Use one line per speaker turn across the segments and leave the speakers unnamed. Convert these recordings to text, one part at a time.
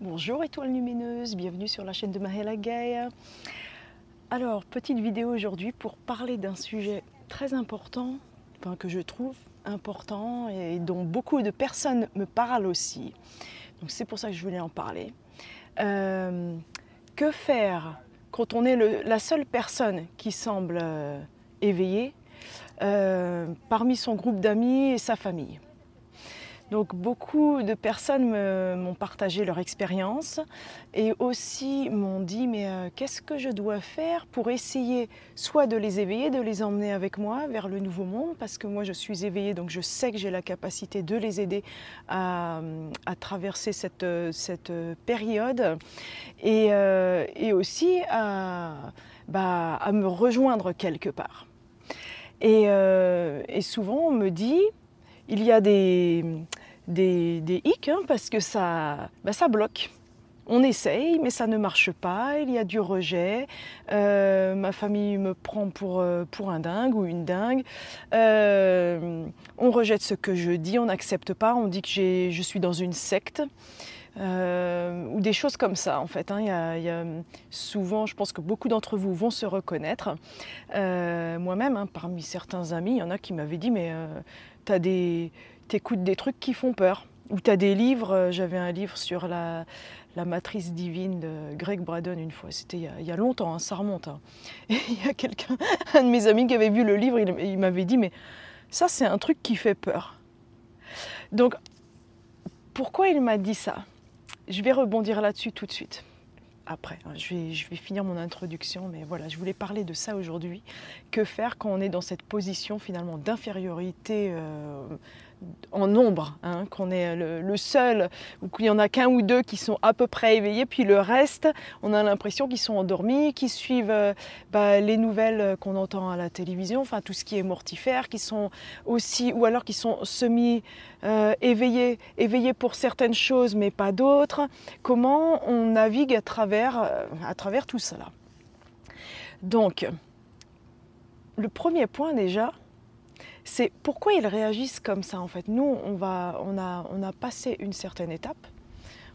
Bonjour étoiles lumineuses, bienvenue sur la chaîne de Mahela Gaia. Alors, petite vidéo aujourd'hui pour parler d'un sujet très important, enfin, que je trouve important et dont beaucoup de personnes me parlent aussi. Donc c'est pour ça que je voulais en parler. Que faire quand on est la seule personne qui semble éveillée parmi son groupe d'amis et sa famille? Donc beaucoup de personnes m'ont partagé leur expérience et aussi m'ont dit mais qu'est-ce que je dois faire pour essayer soit de les éveiller, de les emmener avec moi vers le nouveau monde, parce que moi je suis éveillée donc je sais que j'ai la capacité de les aider à traverser cette période et aussi à me rejoindre quelque part. Et souvent on me dit, il y a des hicks, hein, parce que ça bloque. On essaye, mais ça ne marche pas, il y a du rejet, ma famille me prend pour un dingue ou une dingue, on rejette ce que je dis, on n'accepte pas, on dit que je suis dans une secte, ou des choses comme ça en fait. Hein. Il y a souvent, je pense que beaucoup d'entre vous vont se reconnaître. Moi-même, hein, parmi certains amis, il y en a qui m'avaient dit mais t'écoutes des trucs qui font peur. Ou tu as des livres, j'avais un livre sur la matrice divine de Greg Braden une fois, c'était il y a longtemps, hein, ça remonte. Hein. Et il y a quelqu'un, un de mes amis qui avait vu le livre, il m'avait dit mais ça c'est un truc qui fait peur. Donc pourquoi il m'a dit ça? Je vais rebondir là-dessus tout de suite. Après, hein, je vais finir mon introduction, mais voilà, je voulais parler de ça aujourd'hui. Que faire quand on est dans cette position finalement d'infériorité en nombre, hein, qu'on est le seul, ou qu'il n'y en a qu'un ou deux qui sont à peu près éveillés, puis le reste, on a l'impression qu'ils sont endormis, qu'ils suivent les nouvelles qu'on entend à la télévision, enfin tout ce qui est mortifère, qui sont aussi, ou alors qui sont éveillés pour certaines choses mais pas d'autres. Comment on navigue à travers tout cela? Donc, le premier point déjà, c'est pourquoi ils réagissent comme ça en fait. Nous, on a passé une certaine étape,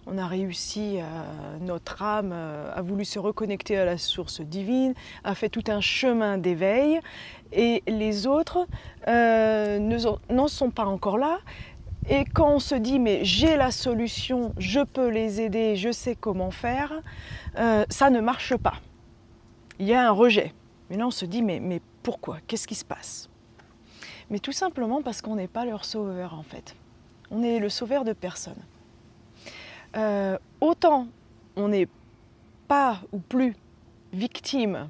on a réussi, notre âme a voulu se reconnecter à la source divine, a fait tout un chemin d'éveil, et les autres n'en sont pas encore là. Et quand on se dit mais j'ai la solution, je peux les aider, je sais comment faire, ça ne marche pas. Il y a un rejet. Mais là on se dit mais pourquoi? Qu'est-ce qui se passe? Mais tout simplement parce qu'on n'est pas leur sauveur en fait. On est le sauveur de personne. Autant on n'est pas ou plus victime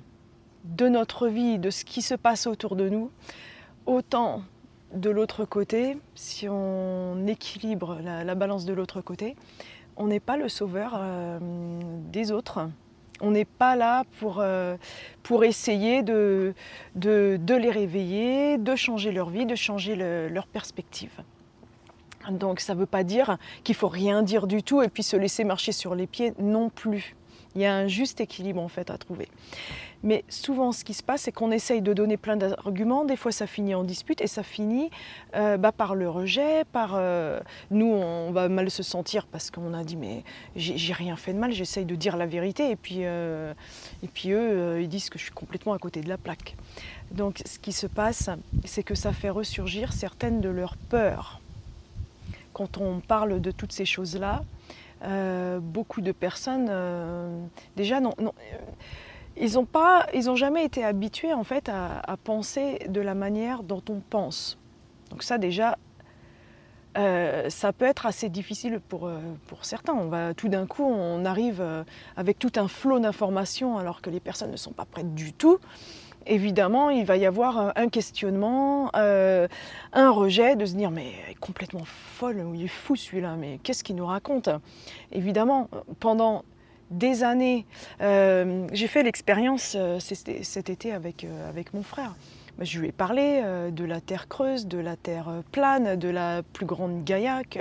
de notre vie, de ce qui se passe autour de nous, autant de l'autre côté, si on équilibre la balance de l'autre côté, on n'est pas le sauveur des autres. On n'est pas là pour essayer de les réveiller, de changer leur vie, de changer leur perspective. Donc ça ne veut pas dire qu'il ne faut rien dire du tout et puis se laisser marcher sur les pieds non plus. Il y a un juste équilibre en fait à trouver. Mais souvent ce qui se passe c'est qu'on essaye de donner plein d'arguments, des fois ça finit en dispute et ça finit par le rejet, par nous on va mal se sentir parce qu'on a dit mais j'ai rien fait de mal, j'essaye de dire la vérité et puis eux ils disent que je suis complètement à côté de la plaque. Donc ce qui se passe c'est que ça fait ressurgir certaines de leurs peurs. Quand on parle de toutes ces choses-là, beaucoup de personnes déjà ils n'ont jamais été habitués en fait à penser de la manière dont on pense. Donc ça déjà, ça peut être assez difficile pour certains. Tout d'un coup, on arrive avec tout un flot d'informations alors que les personnes ne sont pas prêtes du tout. Évidemment, il va y avoir un questionnement, un rejet, de se dire mais elle est complètement folle, il est fou celui-là, mais qu'est-ce qu'il nous raconte? Évidemment, pendant des années, j'ai fait l'expérience cet été avec mon frère. Je lui ai parlé de la terre creuse, de la terre plane, de la plus grande Gaillac,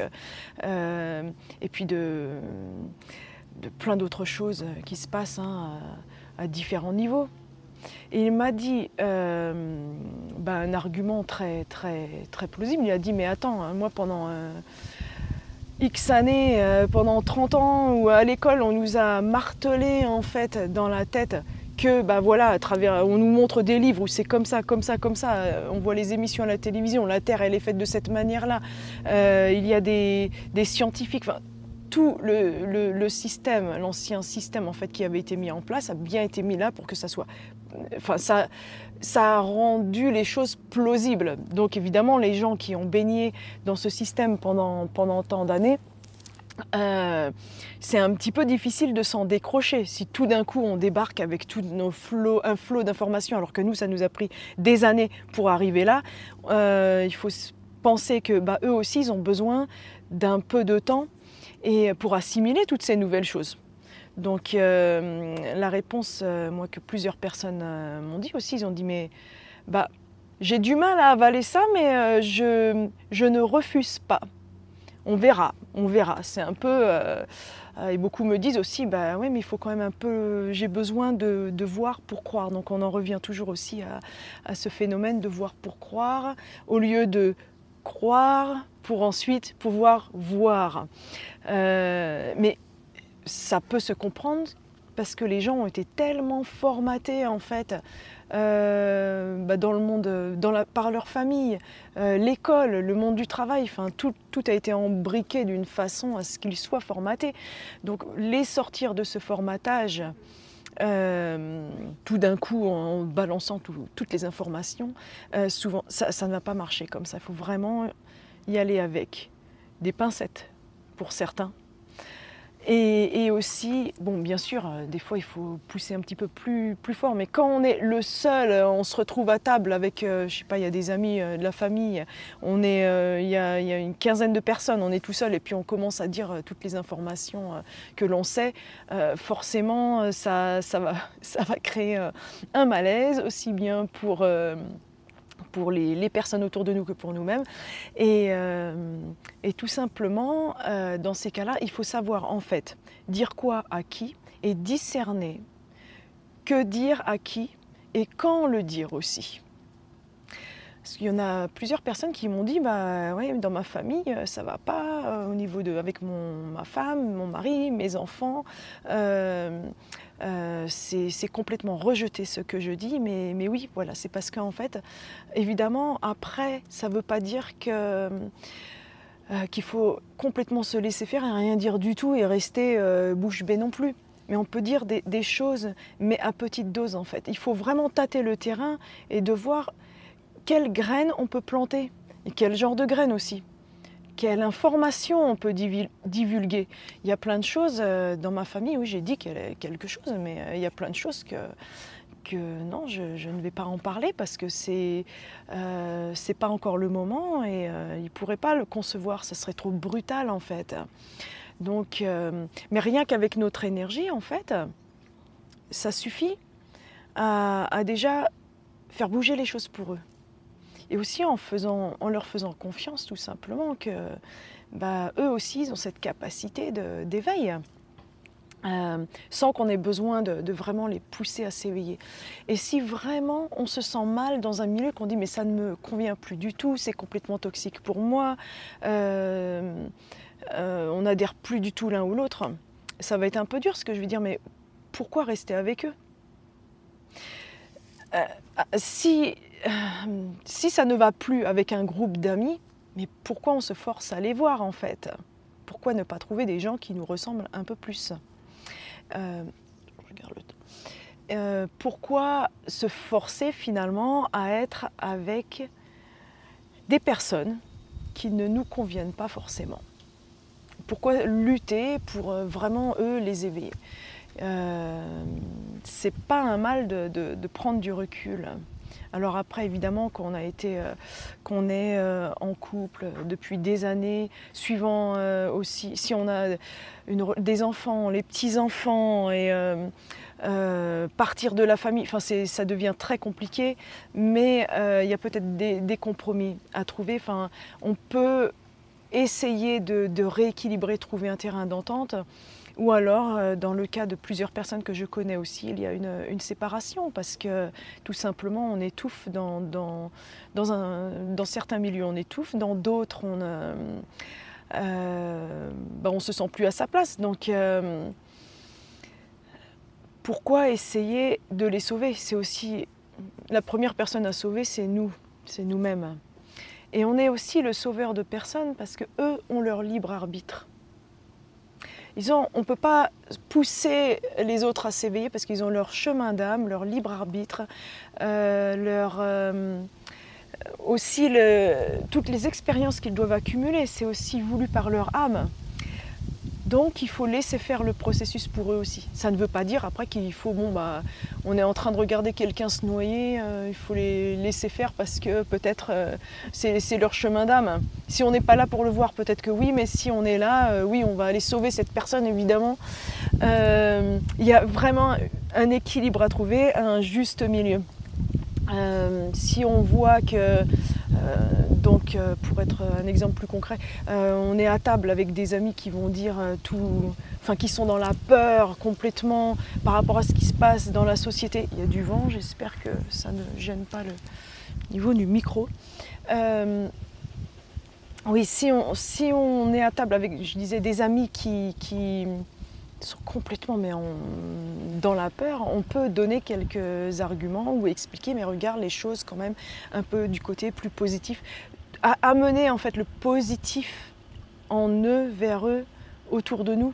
et puis de plein d'autres choses qui se passent hein, à différents niveaux. Et il m'a dit un argument très plausible. Il a dit mais attends, moi pendant X années, pendant 30 ans, où à l'école on nous a martelé en fait dans la tête que bah voilà, à travers, on nous montre des livres où c'est comme ça, comme ça, comme ça, on voit les émissions à la télévision, la Terre elle est faite de cette manière-là, il y a des scientifiques, enfin, tout le système, l'ancien système en fait qui avait été mis en place a bien été mis là pour que ça soit, enfin ça a rendu les choses plausibles. Donc évidemment les gens qui ont baigné dans ce système pendant tant d'années, c'est un petit peu difficile de s'en décrocher. Si tout d'un coup on débarque avec tout un flot d'informations, alors que nous ça nous a pris des années pour arriver là, il faut penser que bah, eux aussi ils ont besoin d'un peu de temps et pour assimiler toutes ces nouvelles choses. Donc la réponse, moi que plusieurs personnes m'ont dit aussi, ils ont dit mais bah, j'ai du mal à avaler ça, mais je ne refuse pas. On verra. C'est un peu. Et beaucoup me disent aussi, bah oui, mais il faut quand même un peu. J'ai besoin de voir pour croire. Donc on en revient toujours aussi à ce phénomène de voir pour croire, au lieu de croire pour ensuite pouvoir voir. Mais ça peut se comprendre parce que les gens ont été tellement formatés en fait dans le monde, par leur famille, l'école, le monde du travail, enfin tout a été embriqué d'une façon à ce qu'ils soient formatés. Donc les sortir de ce formatage tout d'un coup en balançant toutes les informations, souvent ça ne va pas marcher comme ça. Il faut vraiment y aller avec des pincettes pour certains. Et aussi, bon, bien sûr, des fois, il faut pousser un petit peu plus fort. Mais quand on est le seul, on se retrouve à table avec, je sais pas, il y a des amis, de la famille, il y a une quinzaine de personnes, on est tout seul et puis on commence à dire toutes les informations que l'on sait. Forcément, ça va créer un malaise, aussi bien pour les personnes autour de nous que pour nous-mêmes. Et tout simplement, dans ces cas-là, il faut savoir en fait dire quoi à qui et discerner que dire à qui et quand le dire aussi. Parce qu'il y en a plusieurs personnes qui m'ont dit, bah ouais, dans ma famille, ça va pas au niveau avec ma femme, mon mari, mes enfants. C'est complètement rejeté ce que je dis, mais oui, voilà, c'est parce qu'en fait, évidemment, après, ça ne veut pas dire qu'il faut complètement se laisser faire et rien dire du tout et rester bouche bée non plus. Mais on peut dire des choses, mais à petite dose en fait. Il faut vraiment tâter le terrain et de voir quelles graines on peut planter et quel genre de graines aussi. Quelle information on peut divulguer. Il y a plein de choses dans ma famille, oui j'ai dit quelque chose, mais il y a plein de choses que non, je ne vais pas en parler parce que c'est pas encore le moment et ils ne pourraient pas le concevoir, ça serait trop brutal en fait. Donc, mais rien qu'avec notre énergie en fait, ça suffit à déjà faire bouger les choses pour eux. Et aussi en leur faisant confiance tout simplement que bah, eux aussi ils ont cette capacité d'éveil. Sans qu'on ait besoin de vraiment les pousser à s'éveiller. Et si vraiment on se sent mal dans un milieu qu'on dit mais ça ne me convient plus du tout, c'est complètement toxique pour moi, on n'adhère plus du tout l'un ou l'autre, ça va être un peu dur ce que je vais dire, mais pourquoi rester avec eux ? Si ça ne va plus avec un groupe d'amis, mais pourquoi on se force à les voir en fait ? Pourquoi ne pas trouver des gens qui nous ressemblent un peu plus ? Je regarde le temps. Pourquoi se forcer finalement à être avec des personnes qui ne nous conviennent pas forcément ? Pourquoi lutter pour vraiment eux les éveiller ? C'est pas un mal de prendre du recul. Alors après, évidemment, qu'on est en couple depuis des années, suivant aussi, si on a des enfants, les petits-enfants, et partir de la famille, enfin, ça devient très compliqué, mais il y a peut-être des compromis à trouver. Enfin, on peut essayer de rééquilibrer, trouver un terrain d'entente. Ou alors, dans le cas de plusieurs personnes que je connais aussi, il y a une séparation parce que tout simplement on étouffe dans certains milieux, on étouffe, dans d'autres on se sent plus à sa place. Donc pourquoi essayer de les sauver? C'est aussi la première personne à sauver, c'est nous, c'est nous-mêmes. Et on est aussi le sauveur de personnes parce qu'eux ont leur libre arbitre. On ne peut pas pousser les autres à s'éveiller parce qu'ils ont leur chemin d'âme, leur libre arbitre, aussi toutes les expériences qu'ils doivent accumuler, c'est aussi voulu par leur âme. Donc il faut laisser faire le processus pour eux aussi. Ça ne veut pas dire après qu'il faut, on est en train de regarder quelqu'un se noyer, il faut les laisser faire parce que peut-être c'est leur chemin d'âme. Si on n'est pas là pour le voir, peut-être que oui, mais si on est là, oui, on va aller sauver cette personne évidemment. Il y a vraiment un équilibre à trouver, un juste milieu. Si on voit que, pour être un exemple plus concret, on est à table avec des amis qui vont dire qui sont dans la peur complètement par rapport à ce qui se passe dans la société. Il y a du vent, j'espère que ça ne gêne pas le niveau du micro. Oui, si on est à table avec, je disais, des amis qui sont complètement dans la peur, on peut donner quelques arguments ou expliquer, mais regarde les choses quand même un peu du côté plus positif. Amener en fait le positif en eux, vers eux, autour de nous,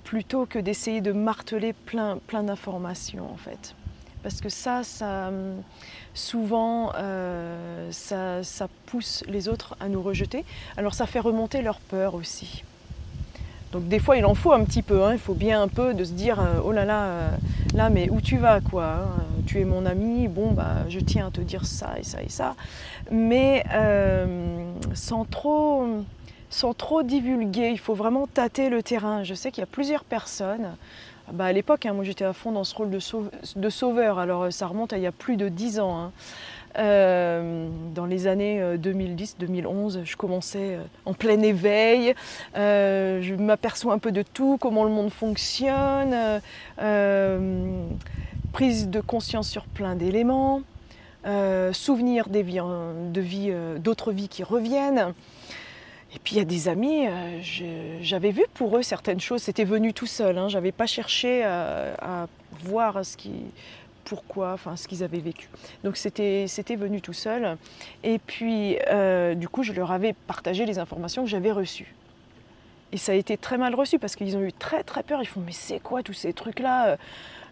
plutôt que d'essayer de marteler plein d'informations en fait. Parce que souvent, ça pousse les autres à nous rejeter. Alors ça fait remonter leur peur aussi. Donc des fois il en faut un petit peu, il faut bien un peu de se dire oh là là mais où tu vas quoi, tu es mon ami, je tiens à te dire ça et ça et ça, mais sans trop divulguer, il faut vraiment tâter le terrain. Je sais qu'il y a plusieurs personnes, à l'époque moi j'étais à fond dans ce rôle de sauveur, alors ça remonte à il y a plus de 10 ans. Dans les années 2010-2011, je commençais en plein éveil, je m'aperçois un peu de tout, comment le monde fonctionne, prise de conscience sur plein d'éléments, souvenirs d'autres vies qui reviennent. Et puis il y a des amis, j'avais vu pour eux certaines choses, c'était venu tout seul, je n'avais pas cherché à voir ce qu'ils avaient vécu. Donc c'était venu tout seul. Et puis du coup je leur avais partagé les informations que j'avais reçues. Et ça a été très mal reçu parce qu'ils ont eu très très peur. Ils font mais c'est quoi tous ces trucs-là,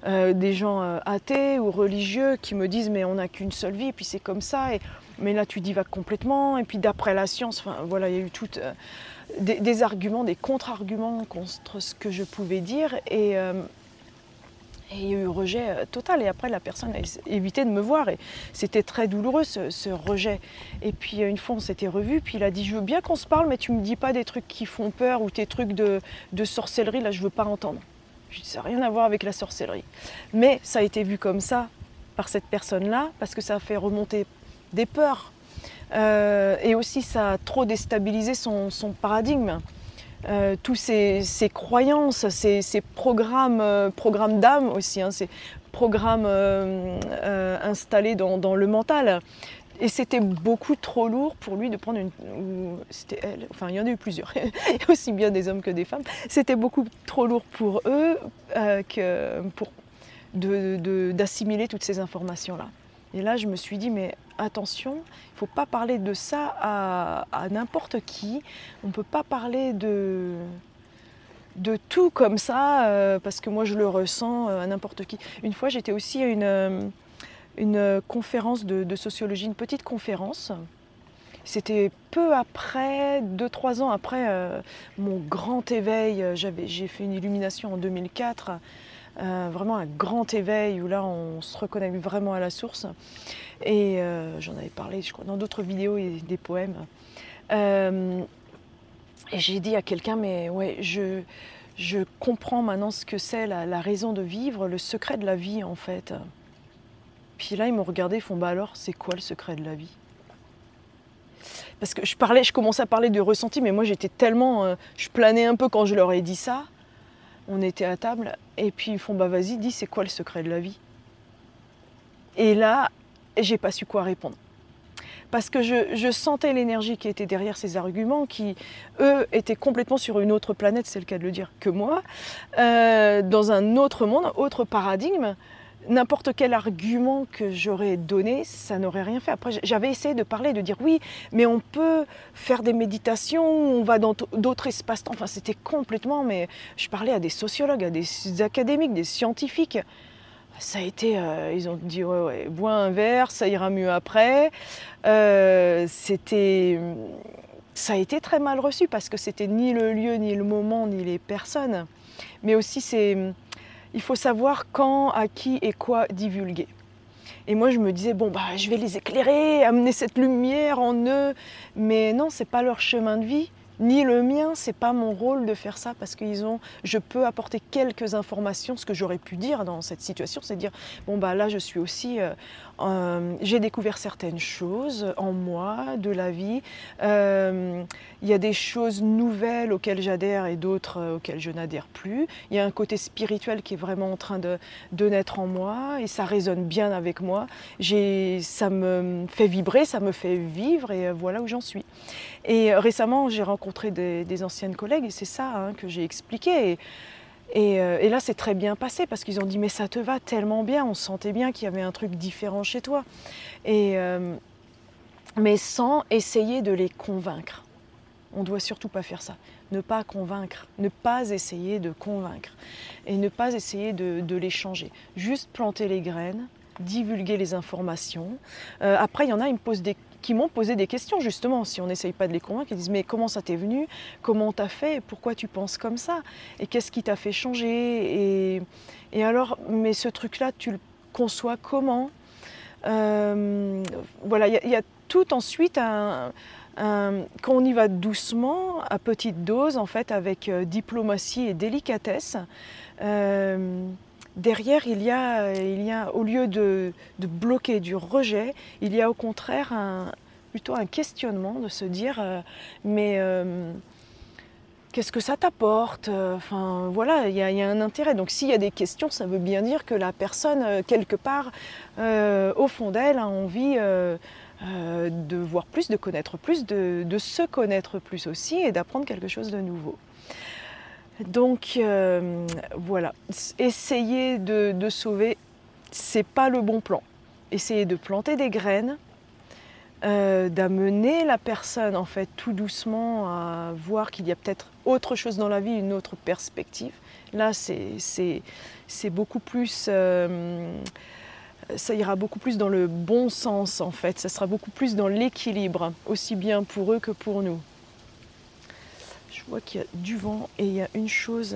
des gens athées ou religieux qui me disent mais on n'a qu'une seule vie et puis c'est comme ça. Mais là tu divagues complètement. Et puis d'après la science, il y a eu toutes des arguments, des contre-arguments contre ce que je pouvais dire. Et il y a eu rejet total. Et après, la personne a évité de me voir. Et c'était très douloureux, ce rejet. Et puis, une fois, on s'était revus. Puis, il a dit, je veux bien qu'on se parle, mais tu ne me dis pas des trucs qui font peur ou tes trucs de sorcellerie. Là, je ne veux pas entendre. Je dis, ça n'a rien à voir avec la sorcellerie. Mais ça a été vu comme ça par cette personne-là, parce que ça a fait remonter des peurs. Et aussi, ça a trop déstabilisé son paradigme. Tous ces croyances, ces programmes d'âme aussi, ces programmes installés dans le mental. Et c'était beaucoup trop lourd pour lui de prendre c'était elle, il y en a eu plusieurs, aussi bien des hommes que des femmes. C'était beaucoup trop lourd pour eux d'assimiler toutes ces informations-là. Et là, je me suis dit, mais attention, il ne faut pas parler de ça à n'importe qui. On ne peut pas parler de tout comme ça, parce que moi, je le ressens à n'importe qui. Une fois, j'étais aussi à une conférence de sociologie, une petite conférence. C'était peu après, 2-3 ans après mon grand éveil. J'ai fait une illumination en 2004. Vraiment un grand éveil où là on se reconnecte vraiment à la source. Et j'en avais parlé, je crois, dans d'autres vidéos et des poèmes. Et j'ai dit à quelqu'un, mais ouais, je comprends maintenant ce que c'est la raison de vivre, le secret de la vie en fait. Puis là ils m'ont regardé, ils font, alors c'est quoi le secret de la vie? Parce que je commençais à parler de ressenti, mais moi j'étais tellement, je planais un peu quand je leur ai dit ça. On était à table et puis ils font vas-y, dis c'est quoi le secret de la vie? Et là, j'ai pas su quoi répondre. parce que je sentais l'énergie qui était derrière ces arguments, qui, eux, étaient complètement sur une autre planète, c'est le cas de le dire, que moi, dans un autre monde, autre paradigme. N'importe quel argument que j'aurais donné, ça n'aurait rien fait. Après, j'avais essayé de parler, de dire oui, mais on peut faire des méditations, on va dans d'autres espaces-temps. Enfin, c'était complètement, mais je parlais à des sociologues, à des académiques, des scientifiques. Ça a été, ils ont dit ouais, bois un verre, ça ira mieux après. Ça a été très mal reçu parce que c'était ni le lieu, ni le moment, ni les personnes. Mais aussi, il faut savoir quand, à qui et quoi divulguer. Et moi, je me disais, bon, bah, je vais les éclairer, amener cette lumière en eux. Mais non, c'est pas leur chemin de vie, ni le mien, c'est pas mon rôle de faire ça parce que je peux apporter quelques informations. Ce que j'aurais pu dire dans cette situation, c'est dire, bon, bah là, je suis aussi, j'ai découvert certaines choses en moi, de la vie. Il y a des choses nouvelles auxquelles j'adhère et d'autres auxquelles je n'adhère plus. Il y a un côté spirituel qui est vraiment en train de naître en moi et ça résonne bien avec moi. Ça me fait vibrer, ça me fait vivre et voilà où j'en suis. Et récemment, j'ai rencontré des anciennes collègues et c'est ça que j'ai expliqué. Et là, c'est très bien passé parce qu'ils ont dit « mais ça te va tellement bien, on sentait bien qu'il y avait un truc différent chez toi ». Mais sans essayer de les convaincre. On ne doit surtout pas faire ça. Ne pas convaincre, ne pas essayer de convaincre et ne pas essayer de les changer. Juste planter les graines, divulguer les informations. Après, il y en a qui m'ont posé des questions justement, si on n'essaye pas de les convaincre, ils disent mais comment ça t'est venu, comment t'as fait, pourquoi tu penses comme ça, et qu'est-ce qui t'a fait changer, et alors, mais ce truc-là, tu le conçois comment? Voilà, il y a tout ensuite quand on y va doucement, à petite dose, en fait, avec diplomatie et délicatesse. Derrière, il y a, au lieu de bloquer du rejet, il y a au contraire plutôt un questionnement de se dire mais qu'est-ce que ça t'apporte? Enfin voilà, il y a un intérêt. Donc s'il y a des questions, ça veut bien dire que la personne, quelque part, au fond d'elle, a envie de voir plus, de connaître plus, de se connaître plus aussi et d'apprendre quelque chose de nouveau. Donc voilà, essayer de sauver, c'est pas le bon plan. Essayer de planter des graines, d'amener la personne en fait tout doucement à voir qu'il y a peut-être autre chose dans la vie, une autre perspective. Là, c'est beaucoup plus, ça ira beaucoup plus dans le bon sens en fait. Ça sera beaucoup plus dans l'équilibre, aussi bien pour eux que pour nous. Je vois qu'il y a du vent et il y a une chose.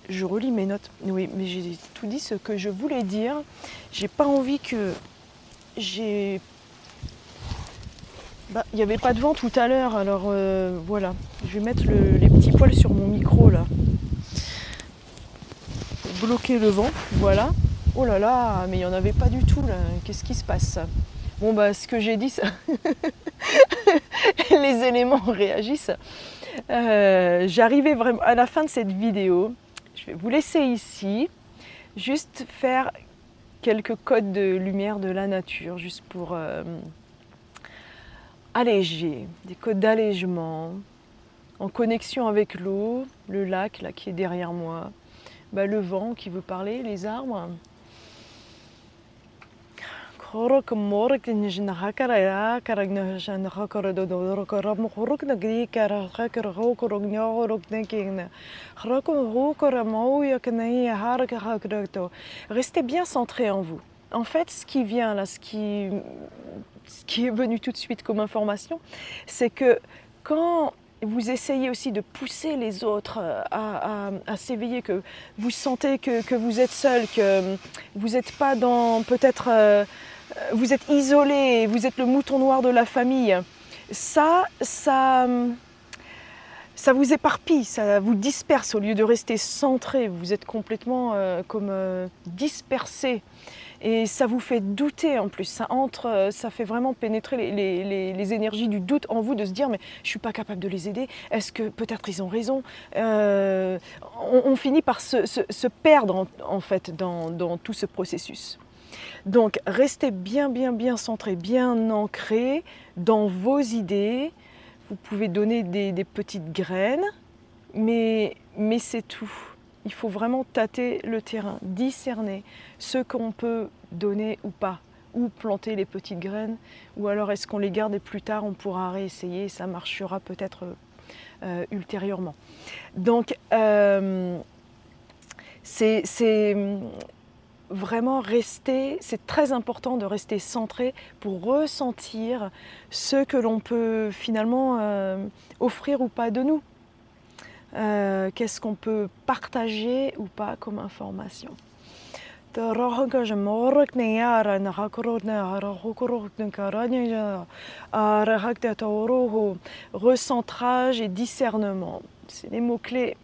Je relis mes notes. Oui, mais j'ai tout dit ce que je voulais dire. J'ai pas envie que il n'y avait pas de vent tout à l'heure, alors voilà. Je vais mettre les petits poils sur mon micro là. Pour bloquer le vent, voilà. Oh là là, mais il n'y en avait pas du tout là. Qu'est-ce qui se passe? Bon bah ce que j'ai dit, ça... les éléments réagissent. J'arrivais vraiment à la fin de cette vidéo. Je vais vous laisser ici, juste faire quelques codes de lumière de la nature, juste pour alléger, des codes d'allègement, en connexion avec l'eau, le lac là qui est derrière moi, le vent qui veut parler, les arbres. Restez bien centré en vous. En fait, ce qui vient là, ce qui est venu tout de suite comme information, c'est que quand vous essayez aussi de pousser les autres à s'éveiller, que vous sentez que vous êtes seul, que vous n'êtes pas dans peut-être... vous êtes isolé, vous êtes le mouton noir de la famille, ça vous éparpille, ça vous disperse au lieu de rester centré, vous êtes complètement comme dispersé et ça vous fait douter en plus, ça fait vraiment pénétrer les énergies du doute en vous de se dire mais je ne suis pas capable de les aider, est-ce que peut-être ils ont raison, on finit par se perdre en fait dans tout ce processus. Donc restez bien centré, bien ancré dans vos idées. Vous pouvez donner des petites graines, mais c'est tout. Il faut vraiment tâter le terrain, discerner ce qu'on peut donner ou pas, ou planter les petites graines, ou alors est-ce qu'on les garde et plus tard on pourra réessayer, ça marchera peut-être ultérieurement. Donc c'est vraiment rester, c'est très important de rester centré pour ressentir ce que l'on peut finalement offrir ou pas de nous. Qu'est-ce qu'on peut partager ou pas comme information. Recentrage et discernement, c'est les mots-clés.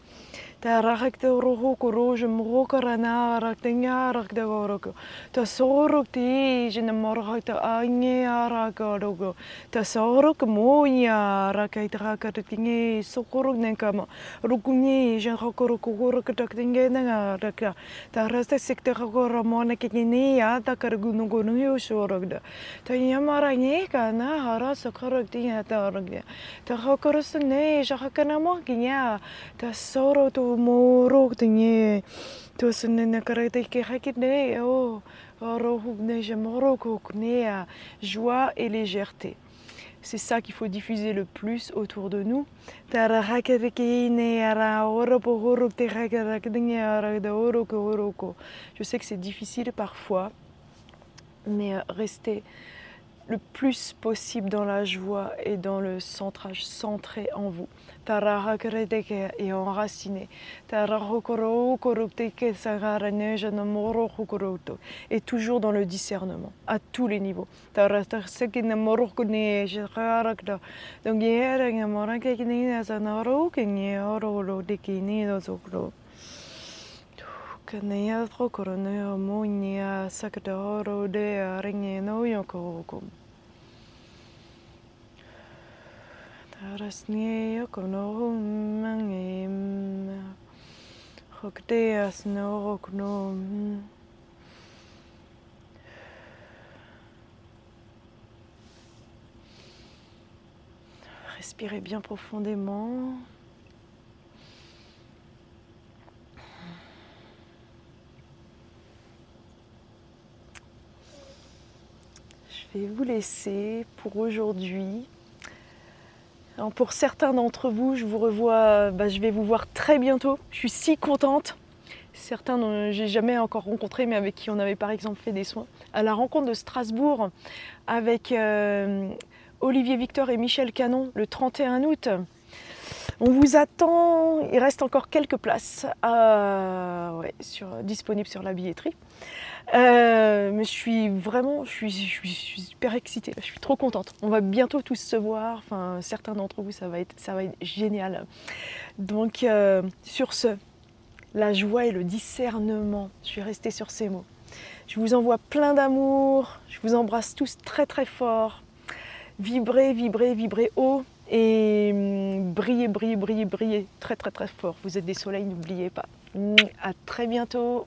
Joie et légèreté. C'est ça qu'il faut diffuser le plus autour de nous. Je sais que c'est difficile parfois, mais restez le plus possible dans la joie et dans le centrage, centré en vous. Et enraciné. Et toujours dans le discernement, à tous les niveaux. Respirez bien profondément. Je vais vous laisser pour aujourd'hui. Alors pour certains d'entre vous, je vous revois, je vais vous voir très bientôt. Je suis si contente. Certains dont j'ai jamais encore rencontré, mais avec qui on avait par exemple fait des soins. À la rencontre de Strasbourg avec Olivier Victor et Michel Canon le 31 août. On vous attend, il reste encore quelques places disponibles sur la billetterie. Mais je suis super excitée, je suis trop contente. On va bientôt tous se voir, enfin certains d'entre vous, ça va être génial. Donc sur ce, la joie et le discernement, je vais rester sur ces mots. Je vous envoie plein d'amour, je vous embrasse tous très très fort. Vibrez, vibrez, vibrez haut et brillez, brillez, brillez, brillez très très très fort. Vous êtes des soleils, n'oubliez pas. À très bientôt.